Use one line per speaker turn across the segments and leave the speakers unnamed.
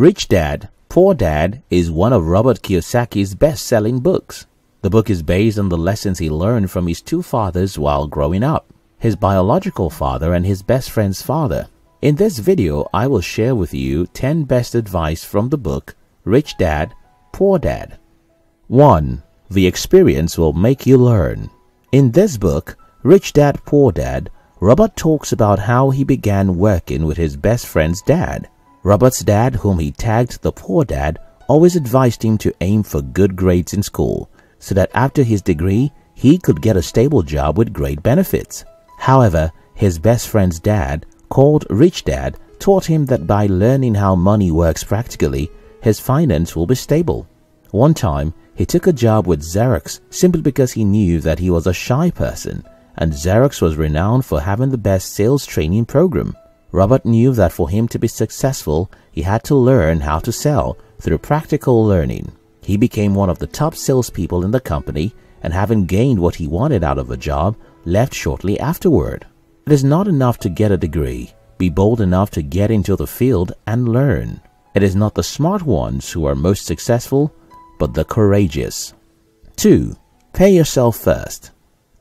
Rich Dad, Poor Dad is one of Robert Kiyosaki's best-selling books. The book is based on the lessons he learned from his two fathers while growing up, his biological father and his best friend's father. In this video, I will share with you 10 best advice from the book Rich Dad, Poor Dad. 1. The experience will make you learn. In this book, Rich Dad, Poor Dad, Robert talks about how he began working with his best friend's dad. Robert's dad, whom he tagged the poor dad, always advised him to aim for good grades in school so that after his degree, he could get a stable job with great benefits. However, his best friend's dad, called Rich Dad, taught him that by learning how money works practically, his finance will be stable. One time, he took a job with Xerox simply because he knew that he was a shy person, and Xerox was renowned for having the best sales training program. Robert knew that for him to be successful, he had to learn how to sell through practical learning. He became one of the top salespeople in the company, and having gained what he wanted out of a job, left shortly afterward. It is not enough to get a degree. Be bold enough to get into the field and learn. It is not the smart ones who are most successful, but the courageous. 2. Pay yourself first.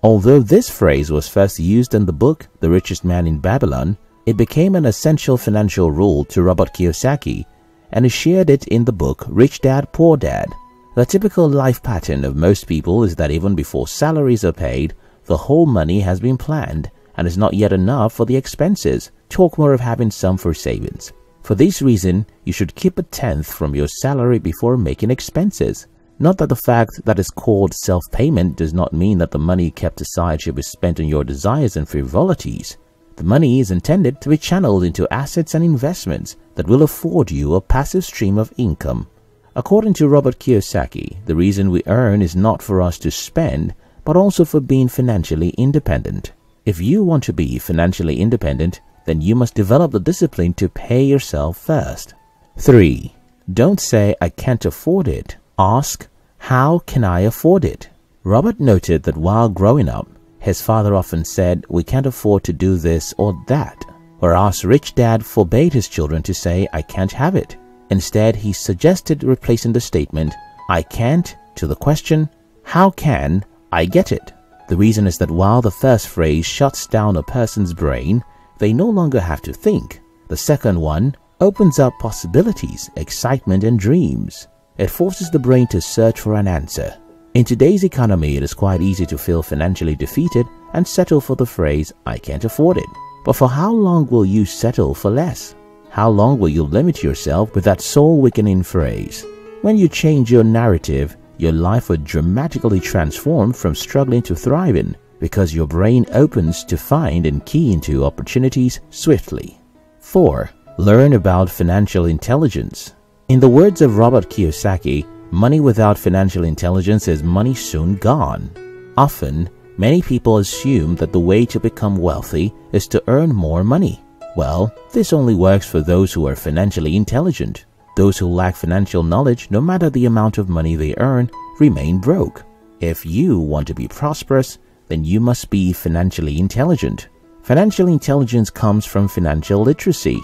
Although this phrase was first used in the book The Richest Man in Babylon, it became an essential financial rule to Robert Kiyosaki, and he shared it in the book Rich Dad, Poor Dad. The typical life pattern of most people is that even before salaries are paid, the whole money has been planned and is not yet enough for the expenses. Talk more of having some for savings. For this reason, you should keep a tenth from your salary before making expenses. Not that the fact that it's called self-payment does not mean that the money kept aside should be spent on your desires and frivolities. The money is intended to be channeled into assets and investments that will afford you a passive stream of income. According to Robert Kiyosaki, the reason we earn is not for us to spend, but also for being financially independent. If you want to be financially independent, then you must develop the discipline to pay yourself first. 3. Don't say, "I can't afford it." Ask, "How can I afford it?" Robert noted that while growing up, his father often said, "We can't afford to do this or that," whereas Rich Dad forbade his children to say, "I can't have it." Instead, he suggested replacing the statement, "I can't," to the question, "How can I get it?" The reason is that while the first phrase shuts down a person's brain, they no longer have to think. The second one opens up possibilities, excitement, and dreams. It forces the brain to search for an answer. In today's economy, it is quite easy to feel financially defeated and settle for the phrase, "I can't afford it." But for how long will you settle for less? How long will you limit yourself with that soul-weakening phrase? When you change your narrative, your life will dramatically transform from struggling to thriving, because your brain opens to find and key into opportunities swiftly. 4. Learn about financial intelligence. In the words of Robert Kiyosaki, money without financial intelligence is money soon gone. Often, many people assume that the way to become wealthy is to earn more money. Well, this only works for those who are financially intelligent. Those who lack financial knowledge, no matter the amount of money they earn, remain broke. If you want to be prosperous, then you must be financially intelligent. Financial intelligence comes from financial literacy,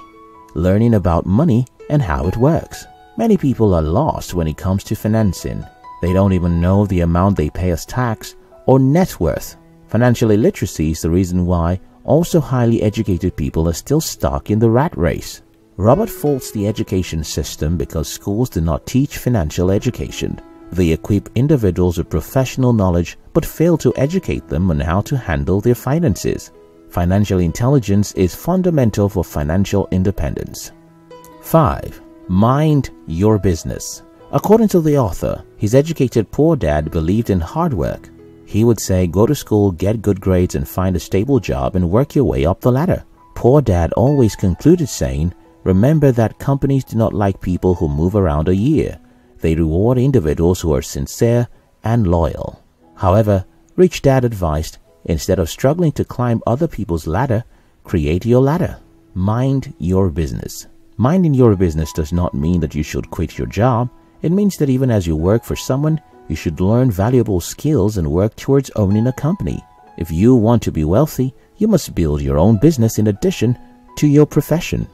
learning about money and how it works. Many people are lost when it comes to financing. They don't even know the amount they pay as tax or net worth. Financial illiteracy is the reason why also highly educated people are still stuck in the rat race. Robert faults the education system because schools do not teach financial education. They equip individuals with professional knowledge but fail to educate them on how to handle their finances. Financial intelligence is fundamental for financial independence. 5. Mind your business. According to the author, his educated poor dad believed in hard work. He would say, "Go to school, get good grades, and find a stable job and work your way up the ladder." Poor dad always concluded saying, "Remember that companies do not like people who move around a year. They reward individuals who are sincere and loyal." However, Rich Dad advised, instead of struggling to climb other people's ladder, create your ladder. Mind your business. Minding your business does not mean that you should quit your job. It means that even as you work for someone, you should learn valuable skills and work towards owning a company. If you want to be wealthy, you must build your own business in addition to your profession.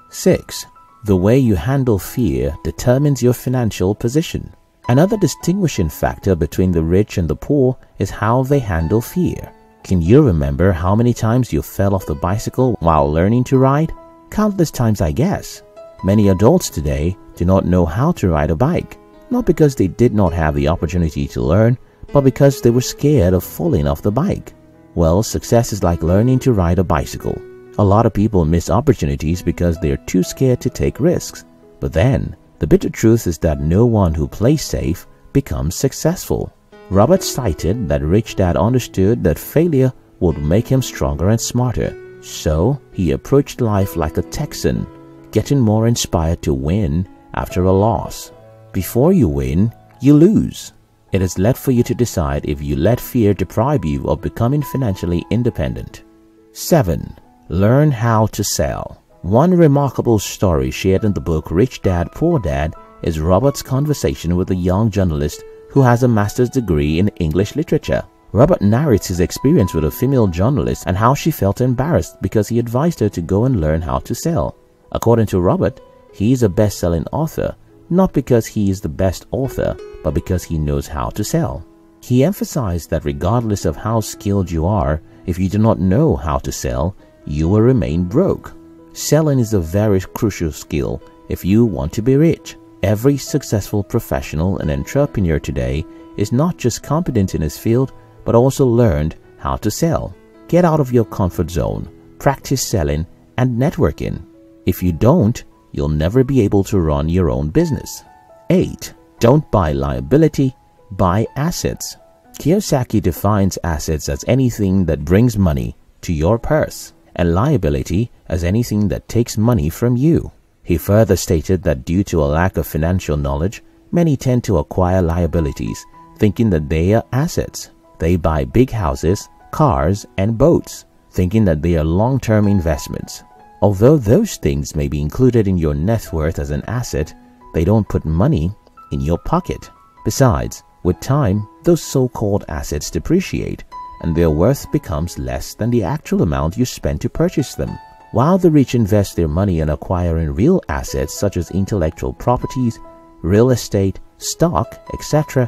6. The way you handle fear determines your financial position. Another distinguishing factor between the rich and the poor is how they handle fear. Can you remember how many times you fell off the bicycle while learning to ride? Countless times, I guess. Many adults today do not know how to ride a bike, not because they did not have the opportunity to learn, but because they were scared of falling off the bike. Well, success is like learning to ride a bicycle. A lot of people miss opportunities because they are too scared to take risks. But then, the bitter truth is that no one who plays safe becomes successful. Robert cited that Rich Dad understood that failure would make him stronger and smarter. So, he approached life like a Texan, getting more inspired to win after a loss. Before you win, you lose. It is left for you to decide if you let fear deprive you of becoming financially independent. 7. Learn how to sell. One remarkable story shared in the book Rich Dad, Poor Dad is Robert's conversation with a young journalist who has a master's degree in English literature. Robert narrates his experience with a female journalist and how she felt embarrassed because he advised her to go and learn how to sell. According to Robert, he is a best-selling author, not because he is the best author, but because he knows how to sell. He emphasized that regardless of how skilled you are, if you do not know how to sell, you will remain broke. Selling is a very crucial skill if you want to be rich. Every successful professional and entrepreneur today is not just competent in his field, but also learned how to sell. Get out of your comfort zone, practice selling and networking. If you don't, you'll never be able to run your own business. 8. Don't buy liability, buy assets. Kiyosaki defines assets as anything that brings money to your purse, and liability as anything that takes money from you. He further stated that due to a lack of financial knowledge, many tend to acquire liabilities, thinking that they are assets. They buy big houses, cars, and boats, thinking that they are long-term investments. Although those things may be included in your net worth as an asset, they don't put money in your pocket. Besides, with time, those so-called assets depreciate, and their worth becomes less than the actual amount you spent to purchase them. While the rich invest their money in acquiring real assets such as intellectual properties, real estate, stock, etc.,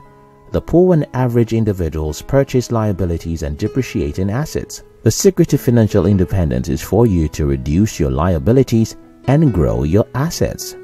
the poor and average individuals purchase liabilities and depreciating assets. The secret to financial independence is for you to reduce your liabilities and grow your assets.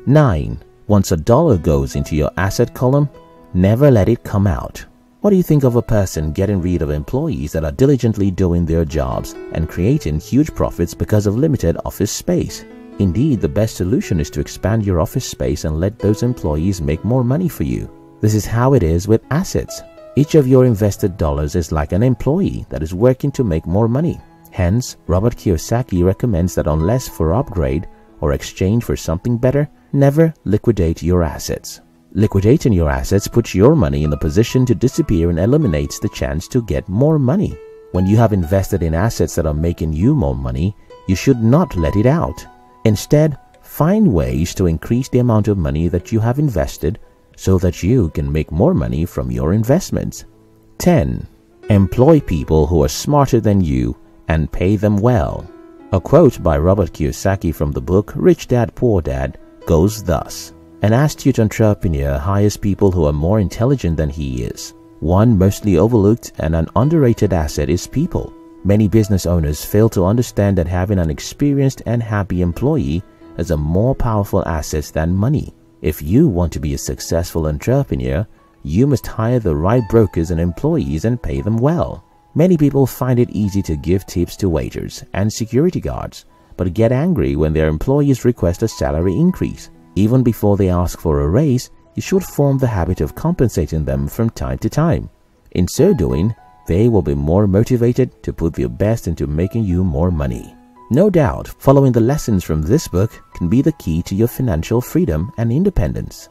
9. Once a dollar goes into your asset column, never let it come out. What do you think of a person getting rid of employees that are diligently doing their jobs and creating huge profits because of limited office space? Indeed, the best solution is to expand your office space and let those employees make more money for you. This is how it is with assets. Each of your invested dollars is like an employee that is working to make more money. Hence, Robert Kiyosaki recommends that unless for upgrade or exchange for something better, never liquidate your assets. Liquidating your assets puts your money in a position to disappear and eliminates the chance to get more money. When you have invested in assets that are making you more money, you should not let it out. Instead, find ways to increase the amount of money that you have invested so that you can make more money from your investments. 10. Employ people who are smarter than you and pay them well. A quote by Robert Kiyosaki from the book Rich Dad, Poor Dad goes thus: An astute entrepreneur hires people who are more intelligent than he is. One mostly overlooked and an underrated asset is people. Many business owners fail to understand that having an experienced and happy employee is a more powerful asset than money. If you want to be a successful entrepreneur, you must hire the right brokers and employees and pay them well. Many people find it easy to give tips to waiters and security guards, but get angry when their employees request a salary increase. Even before they ask for a raise, you should form the habit of compensating them from time to time. In so doing, they will be more motivated to put their best into making you more money. No doubt, following the lessons from this book can be the key to your financial freedom and independence.